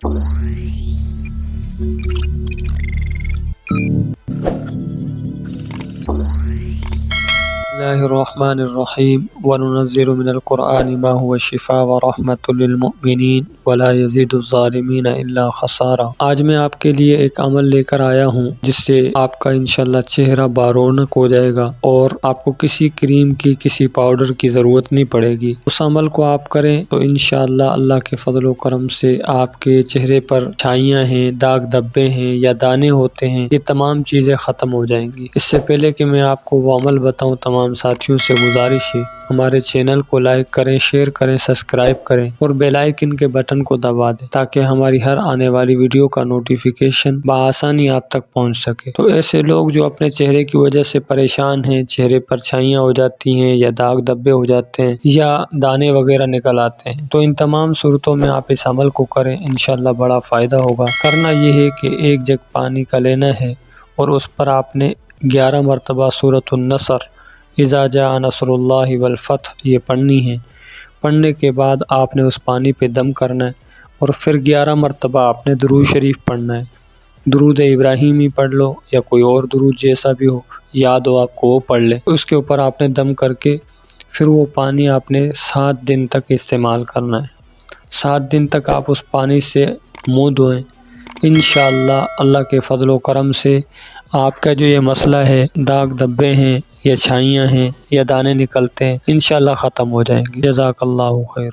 اللہ الرحمن الرحیم وننزل من القرآن ما هو شفاء ورحمة للمؤمنین ولا يزيد الظالمین الا خسارا۔ آج میں آپ کے لیے ایک عمل لے کر آیا ہوں جس سے آپ کا انشاءاللہ چہرہ بارونق ہو جائے گا اور آپ کو کسی کریم کی کسی پاؤڈر کی ضرورت نہیں پڑے گی۔ اس عمل کو آپ کریں تو انشاءاللہ اللہ کے فضل و کرم سے آپ کے چہرے پر چھائیاں ہیں، داغ دھبے ہیں یا دانے ہوتے ہیں، یہ تمام چیزیں ختم ہو جائیں گی۔ اس سے پہلے کہ میں آپ کو وہ عمل بتاؤں، تمام ساتھیوں سے گزارش ہے ہمارے چینل کو لائک کریں، شیئر کریں، سبسکرائب کریں اور بیل آئیکن کے بٹن کو دبا دیں تاکہ ہماری ہر آنے والی ویڈیو کا نوٹیفیکیشن بآسانی آپ تک پہنچ سکے۔ تو ایسے لوگ جو اپنے چہرے کی وجہ سے پریشان ہیں، چہرے پر چھائیاں ہو جاتی ہیں یا داغ دھبے ہو جاتے ہیں یا دانے وغیرہ نکل آتے ہیں، تو ان تمام صورتوں میں آپ اس عمل کو کریں، انشاءاللہ بڑا فائدہ ہوگا۔ کرنا یہ ہے کہ ایک جگ پانی کا لینا ہے اور اس پر آپ نے 11 مرتبہ سورۃ النصر اذا جاء نصر اللہ والفتح یہ پڑھنی ہے۔ پڑھنے کے بعد آپ نے اس پانی پہ دم کرنا ہے اور پھر 11 مرتبہ آپ نے درود شریف پڑھنا ہے۔ درود ابراہیمی پڑھ لو یا کوئی اور درود جیسا بھی ہو، یاد ہو آپ کو وہ پڑھ لیں۔ اس کے اوپر آپ نے دم کر کے پھر وہ پانی آپ نے 7 دن تک استعمال کرنا ہے۔ 7 دن تک آپ اس پانی سے منہ دھوئیں، انشاءاللہ اللہ کے فضل و کرم سے آپ کا جو یہ مسئلہ ہے، داغ دھبے ہیں یا چھائیاں ہیں یا دانے نکلتے ہیں، انشاءاللہ ختم ہو جائیں گے۔ جزاک اللہ خیر۔